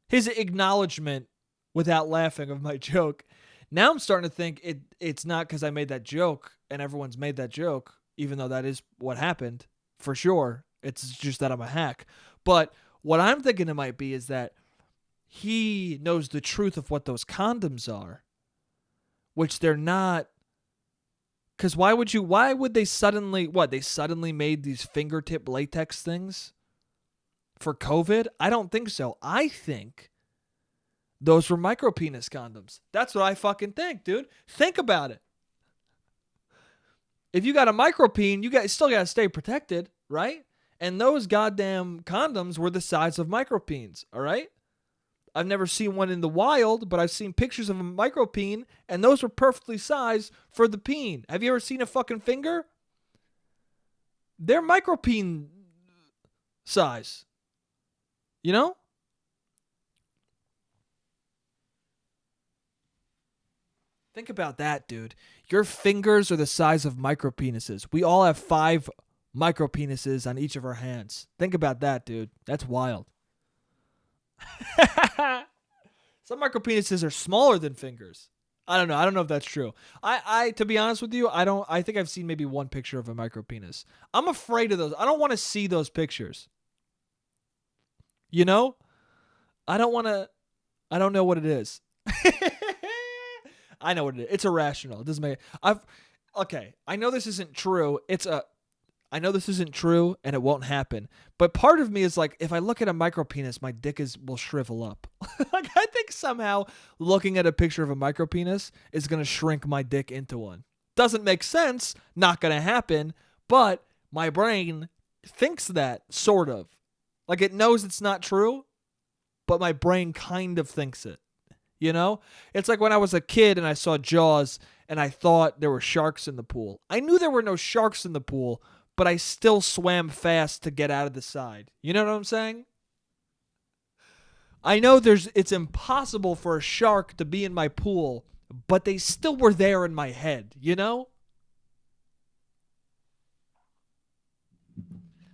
His acknowledgement without laughing of my joke. Now I'm starting to think it's not because I made that joke and everyone's made that joke, even though that is what happened, for sure. It's just that I'm a hack. But what I'm thinking it might be is that he knows the truth of what those condoms are, which they're not. Because why would they suddenly, they suddenly made these fingertip latex things for COVID? I don't think so. I think those were micropenis condoms. That's what I fucking think, dude. Think about it. If you got a micropene, you still got to stay protected, right? And those goddamn condoms were the size of micropenes, all right? I've never seen one in the wild, but I've seen pictures of a micropene, and those were perfectly sized for the peen. Have you ever seen a fucking finger? They're micropene size. You know? Think about that, dude. Your fingers are the size of micropenises. We all have 5 micropenises on each of our hands. Think about that, dude. That's wild. Some micropenises are smaller than fingers. I don't know. I don't know if that's true. I to be honest with you, I think I've seen maybe one picture of a micropenis. I'm afraid of those. I don't want to see those pictures. You know? I don't know what it is. I know what it is. It's irrational. It doesn't make okay. I know this isn't true. I know this isn't true and it won't happen. But part of me is like, if I look at a micropenis, my dick will shrivel up. Like, I think somehow looking at a picture of a micropenis is going to shrink my dick into one. Doesn't make sense. Not going to happen. But my brain thinks that, sort of. Like, it knows it's not true, but my brain kind of thinks it. You know? It's like when I was a kid and I saw Jaws and I thought there were sharks in the pool. I knew there were no sharks in the pool, but I still swam fast to get out of the side. You know what I'm saying? I know it's impossible for a shark to be in my pool, but they still were there in my head, you know?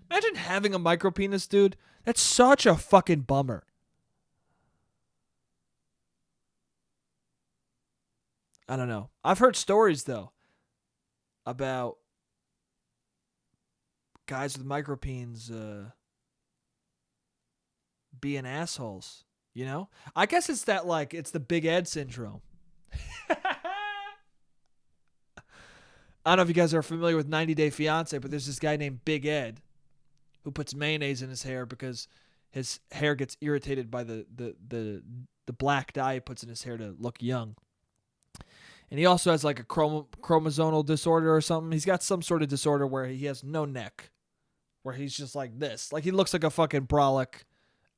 Imagine having a micropenis, dude. That's such a fucking bummer. I don't know. I've heard stories, though, about guys with micropenes being assholes, you know? I guess it's that, like, it's the Big Ed syndrome. I don't know if you guys are familiar with 90 Day Fiancé, but there's this guy named Big Ed who puts mayonnaise in his hair because his hair gets irritated by the black dye he puts in his hair to look young. And he also has like a chromosomal disorder or something. He's got some sort of disorder where he has no neck, where he's just like this. Like, he looks like a fucking brolic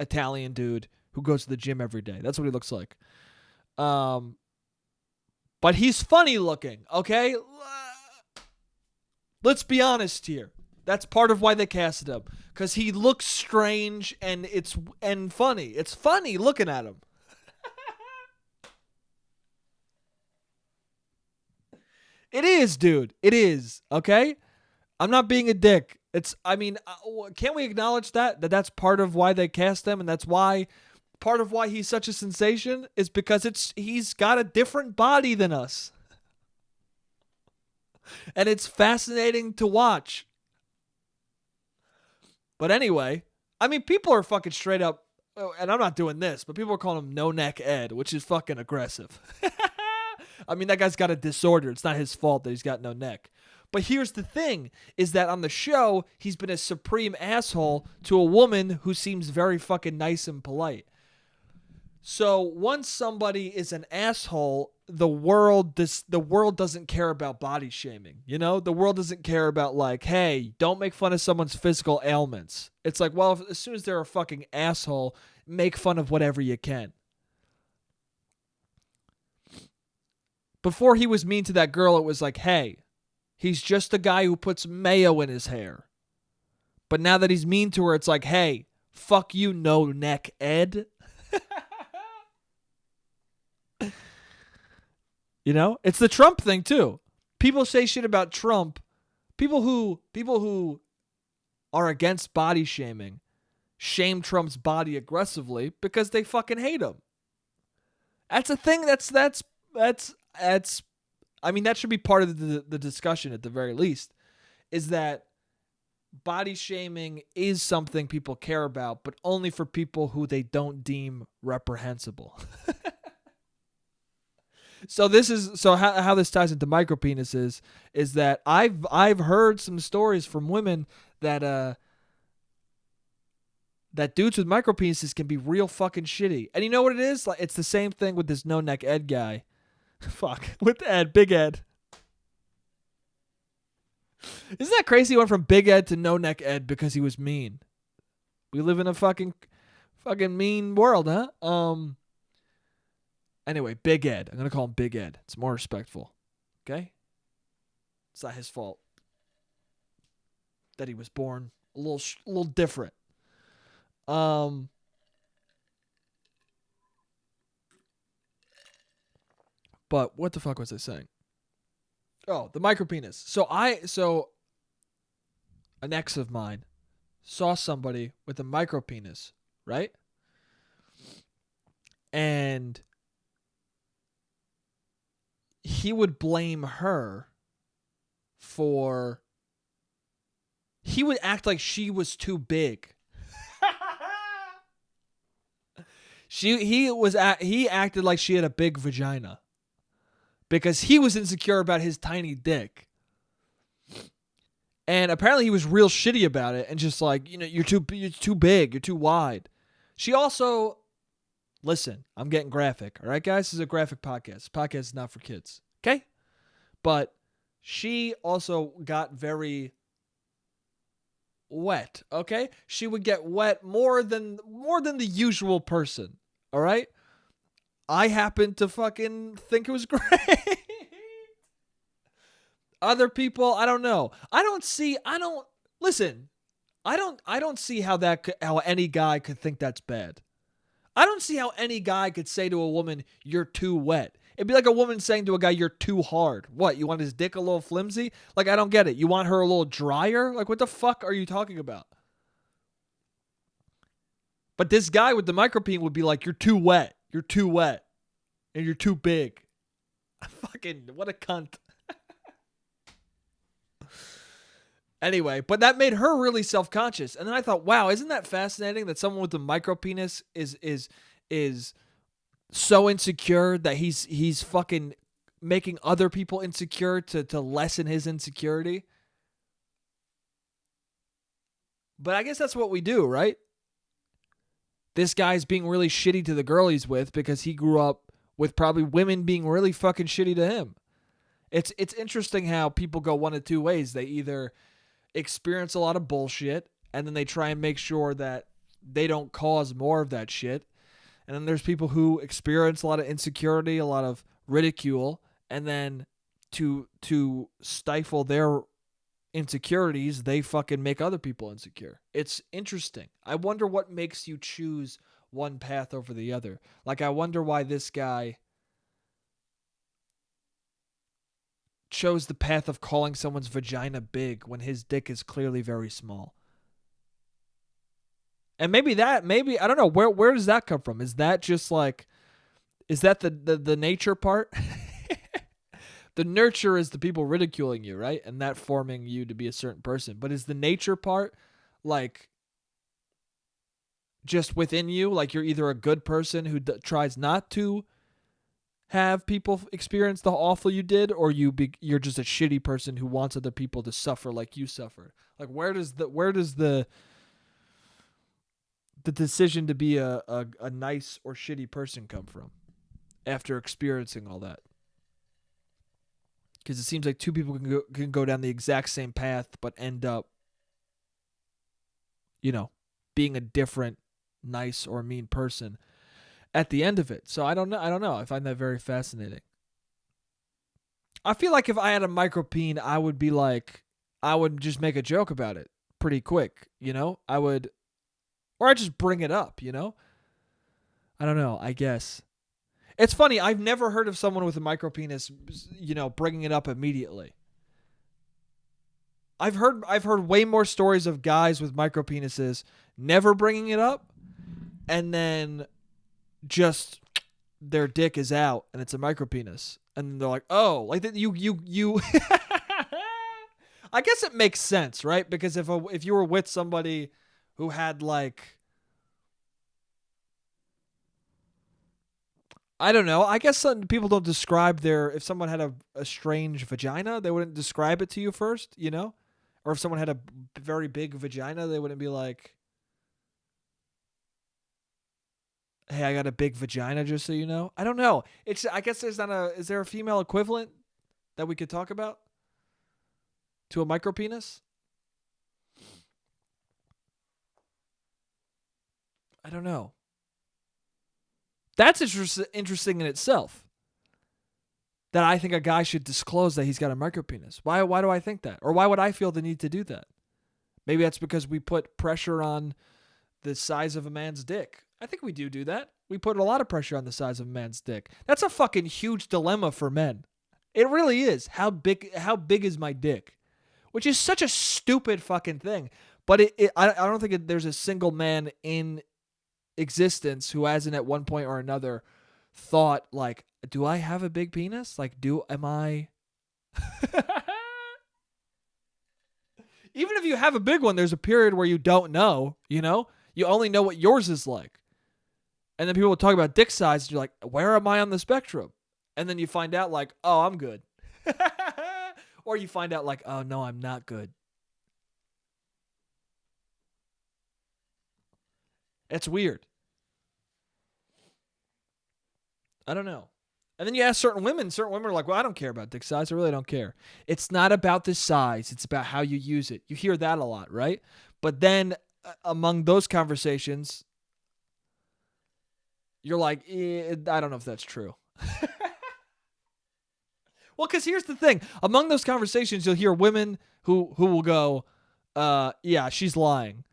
Italian dude who goes to the gym every day. That's what he looks like. But he's funny looking, okay? Let's be honest here. That's part of why they casted him, because he looks strange and funny. It's funny looking at him. It is, dude. It is, okay? I'm not being a dick. Can't we acknowledge that's part of why they cast him, and that's why part of why he's such a sensation is because he's got a different body than us. And it's fascinating to watch. But anyway, people are fucking straight up, and I'm not doing this, but people are calling him No Neck Ed, which is fucking aggressive. That guy's got a disorder. It's not his fault that he's got no neck. But here's the thing, is that on the show, he's been a supreme asshole to a woman who seems very fucking nice and polite. So once somebody is an asshole, the world doesn't care about body shaming. You know, the world doesn't care about, like, hey, don't make fun of someone's physical ailments. It's like, well, as soon as they're a fucking asshole, make fun of whatever you can. Before he was mean to that girl, it was like, hey, he's just a guy who puts mayo in his hair. But now that he's mean to her, it's like, hey, fuck you, No Neck Ed. You know, it's the Trump thing too. People say shit about Trump. People who are against body shaming shame Trump's body aggressively because they fucking hate him. That's a thing. That should be part of the discussion at the very least, is that body shaming is something people care about, but only for people who they don't deem reprehensible. So how this ties into micropenises is that I've heard some stories from women that dudes with micropenises can be real fucking shitty. And you know what it is? Like, it's the same thing with this No Neck Ed guy. Fuck. With Ed, Big Ed. Isn't that crazy? He went from Big Ed to No Neck Ed because he was mean. We live in a fucking mean world, huh? Anyway, Big Ed. I'm going to call him Big Ed. It's more respectful. Okay? It's not his fault that he was born a little different. But what the fuck was I saying? Oh, the micropenis. So an ex of mine saw somebody with a micropenis, right? And he would blame her for, he would act like she was too big. He acted like she had a big vagina because he was insecure about his tiny dick. And apparently he was real shitty about it and just like, you're too big, you're too wide. She also, listen, I'm getting graphic. All right, guys, this is a graphic podcast. This podcast is not for kids. Okay? But she also got very wet, okay? She would get wet more than the usual person, all right? I happen to fucking think it was great. Other people, I don't know. I don't see how any guy could think that's bad. I don't see how any guy could say to a woman, "You're too wet." It'd be like a woman saying to a guy, "You're too hard." What, you want his dick a little flimsy? Like, I don't get it. You want her a little drier? Like, what the fuck are you talking about? But this guy with the micropene would be like, "You're too wet. You're too wet. And you're too big." Fucking, what a cunt. Anyway, but that made her really self-conscious. And then I thought, wow, isn't that fascinating that someone with a micropenis is so insecure that he's fucking making other people insecure to lessen his insecurity? But I guess that's what we do, right? This guy's being really shitty to the girl he's with because he grew up with probably women being really fucking shitty to him. It's interesting how people go one of two ways. They either experience a lot of bullshit and then they try and make sure that they don't cause more of that shit. And then there's people who experience a lot of insecurity, a lot of ridicule, and then to stifle their insecurities, they fucking make other people insecure. It's interesting. I wonder what makes you choose one path over the other. Like, I wonder why this guy chose the path of calling someone's vagina big when his dick is clearly very small. And maybe I don't know, where does that come from? Is that just like, is that the nature part? The nurture is the people ridiculing you, right? And that forming you to be a certain person. But is the nature part like just within you? Like you're either a good person who tries not to have people experience the awful you did, or you're just a shitty person who wants other people to suffer like you suffer. Like where does the decision to be a nice or shitty person come from after experiencing all that? Because it seems like two people can go down the exact same path but end up, being a different nice or mean person at the end of it. So I don't know. I find that very fascinating. I feel like if I had a micropene, I would just make a joke about it pretty quick, or I'd just bring it up, I don't know, I guess. It's funny, I've never heard of someone with a micropenis, bringing it up immediately. I've heard way more stories of guys with micropenises never bringing it up, and then just their dick is out and it's a micropenis, and they're like, oh, like that you I guess it makes sense, right? Because if you were with somebody who had like, I don't know, I guess some people don't describe if someone had a strange vagina, they wouldn't describe it to you first, or if someone had a very big vagina, they wouldn't be like, hey, I got a big vagina, just so you know. I don't know. I guess is there a female equivalent that we could talk about to a micropenis? I don't know. That's interesting in itself. That I think a guy should disclose that he's got a micropenis. Why do I think that? Or why would I feel the need to do that? Maybe that's because we put pressure on the size of a man's dick. I think we do that. We put a lot of pressure on the size of a man's dick. That's a fucking huge dilemma for men. It really is. How big is my dick? Which is such a stupid fucking thing. But I don't think there's a single man in existence who hasn't at one point or another thought like, do I have a big penis? Like, am I? Even if you have a big one, there's a period where you don't know, you know? You only know what yours is like. And then people will talk about dick size, and you're like, where am I on the spectrum? And then you find out like, oh, I'm good. Or you find out like, oh, no, I'm not good. It's weird. I don't know. And then you ask certain women are like, well, I don't care about dick size. I really don't care. It's not about the size. It's about how you use it. You hear that a lot, right? But then among those conversations, you're like, I don't know if that's true. Well, because here's the thing. Among those conversations, you'll hear women who will go, yeah, she's lying.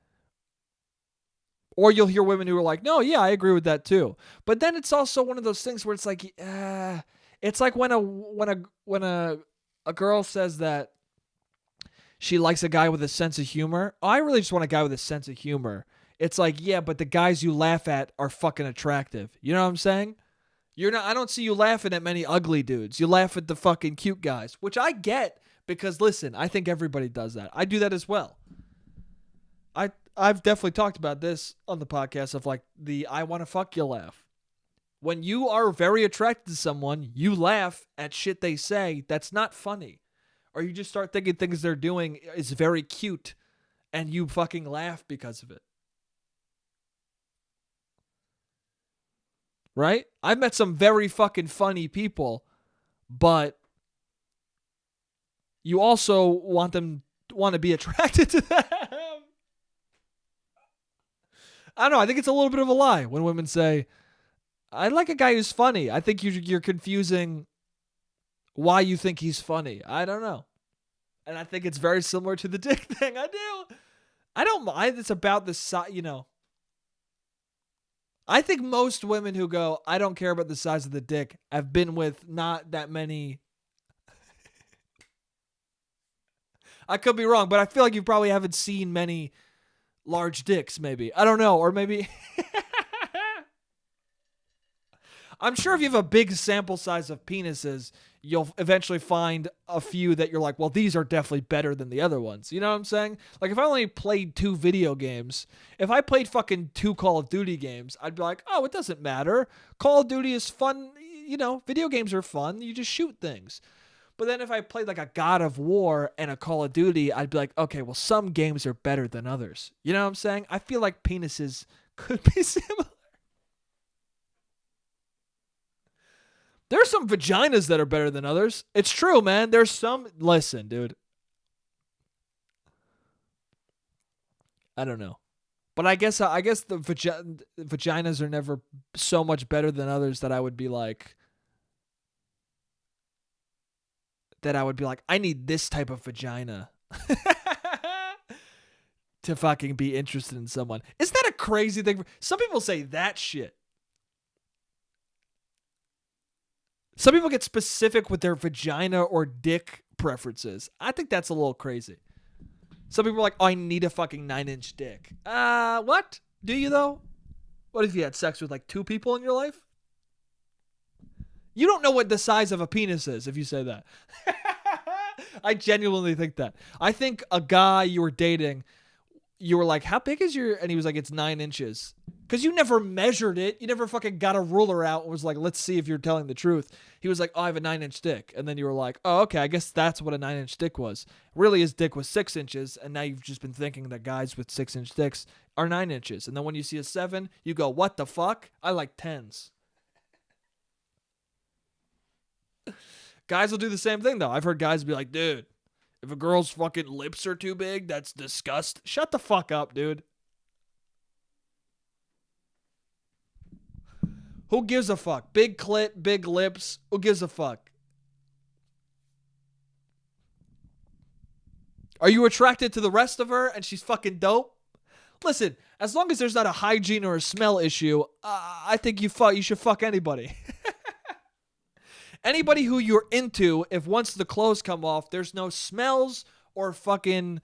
Or you'll hear women who are like, no, yeah, I agree with that too. But then it's also one of those things where it's like when a girl says that she likes a guy with a sense of humor. Oh, I really just want a guy with a sense of humor. It's like, yeah, but the guys you laugh at are fucking attractive. You know what I'm saying? I don't see you laughing at many ugly dudes. You laugh at the fucking cute guys, which I get because listen, I think everybody does that. I do that as well. I've definitely talked about this on the podcast of like the I want to fuck you laugh. When you are very attracted to someone, you laugh at shit they say that's not funny. Or you just start thinking things they're doing is very cute and you fucking laugh because of it. Right? I've met some very fucking funny people, but you also want to be attracted to them. I don't know. I think it's a little bit of a lie when women say, I like a guy who's funny. I think you're confusing why you think he's funny. I don't know. And I think it's very similar to the dick thing. I do. I don't mind. It's about the size, you know. I think most women who go, I don't care about the size of the dick, have been with not that many. I could be wrong, but I feel like you probably haven't seen many large dicks, maybe. I don't know. Or maybe. I'm sure if you have a big sample size of penises, you'll eventually find a few that you're like, well, these are definitely better than the other ones. You know what I'm saying? Like, if I only played 2 video games, if I played fucking 2 Call of Duty games, I'd be like, oh, it doesn't matter. Call of Duty is fun. You know, video games are fun. You just shoot things. But then if I played like a God of War and a Call of Duty, I'd be like, okay, well, some games are better than others. You know what I'm saying? I feel like penises could be similar. There's some vaginas that are better than others. It's true, man. There's some. Listen, dude. I don't know. But I guess the vaginas are never so much better than others that I would be like, I need this type of vagina to fucking be interested in someone. Isn't that a crazy thing? Some people say that shit. Some people get specific with their vagina or dick preferences. I think that's a little crazy. Some people are like, oh, I need a fucking 9-inch dick. What? Do you, though? What if you had sex with like 2 people in your life? You don't know what the size of a penis is if you say that. I genuinely think that. I think a guy you were dating, you were like, how big is your... And he was like, it's 9 inches. Because you never measured it. You never fucking got a ruler out and was like, let's see if you're telling the truth. He was like, oh, I have a 9-inch dick. And then you were like, oh, okay, I guess that's what a 9-inch dick was. Really, his dick was 6 inches. And now you've just been thinking that guys with 6-inch dicks are 9 inches. And then when you see a 7, you go, what the fuck? I like 10s. Guys will do the same thing, though. I've heard guys be like, dude, if a girl's fucking lips are too big, that's disgust. Shut the fuck up, dude. Who gives a fuck? Big clit, big lips. Who gives a fuck? Are you attracted to the rest of her and she's fucking dope? Listen, as long as there's not a hygiene or a smell issue, I think you should fuck anybody. Anybody who you're into, if once the clothes come off, there's no smells or fucking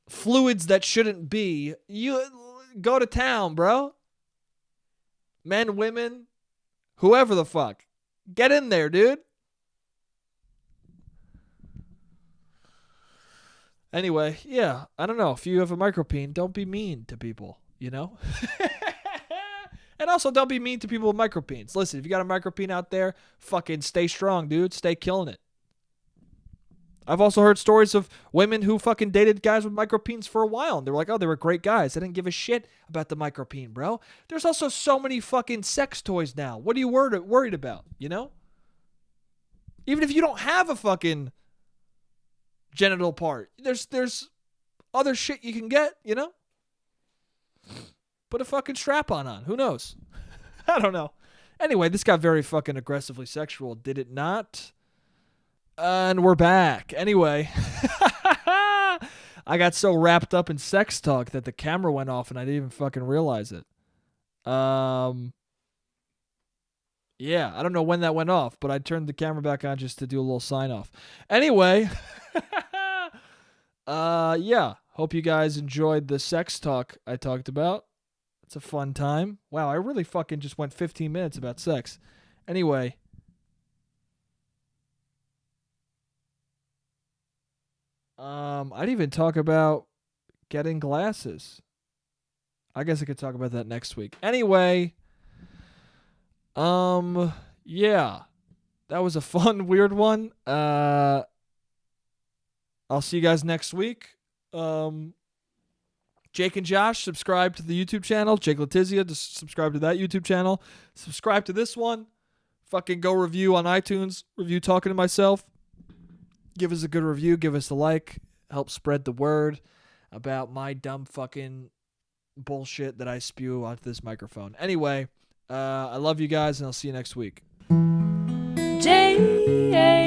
fluids that shouldn't be, you go to town, bro. Men, women, whoever the fuck. Get in there, dude. Anyway, yeah, I don't know. If you have a micropene, don't be mean to people, you know? And also, don't be mean to people with micropenes. Listen, if you got a micropene out there, fucking stay strong, dude. Stay killing it. I've also heard stories of women who fucking dated guys with micropenes for a while, and they were like, oh, they were great guys. I didn't give a shit about the micropene, bro. There's also so many fucking sex toys now. What are you worried about, you know? Even if you don't have a fucking genital part, there's other shit you can get, you know? Put a fucking strap-on. Who knows? I don't know. Anyway, this got very fucking aggressively sexual, did it not? And we're back. Anyway, I got so wrapped up in sex talk that the camera went off and I didn't even fucking realize it. Yeah, I don't know when that went off, but I turned the camera back on just to do a little sign off. Anyway, yeah, hope you guys enjoyed the sex talk I talked about. It's a fun time. Wow, I really fucking just went 15 minutes about sex. Anyway, I'd even talk about getting glasses. I guess I could talk about that next week. Anyway, yeah, that was a fun, weird one. I'll see you guys next week. Jake and Josh, subscribe to the YouTube channel. Jake Letizia, just subscribe to that YouTube channel. Subscribe to this one. Fucking go review on iTunes. Review Talking to Myself. Give us a good review. Give us a like. Help spread the word about my dumb fucking bullshit that I spew onto this microphone. Anyway, I love you guys, and I'll see you next week. J-A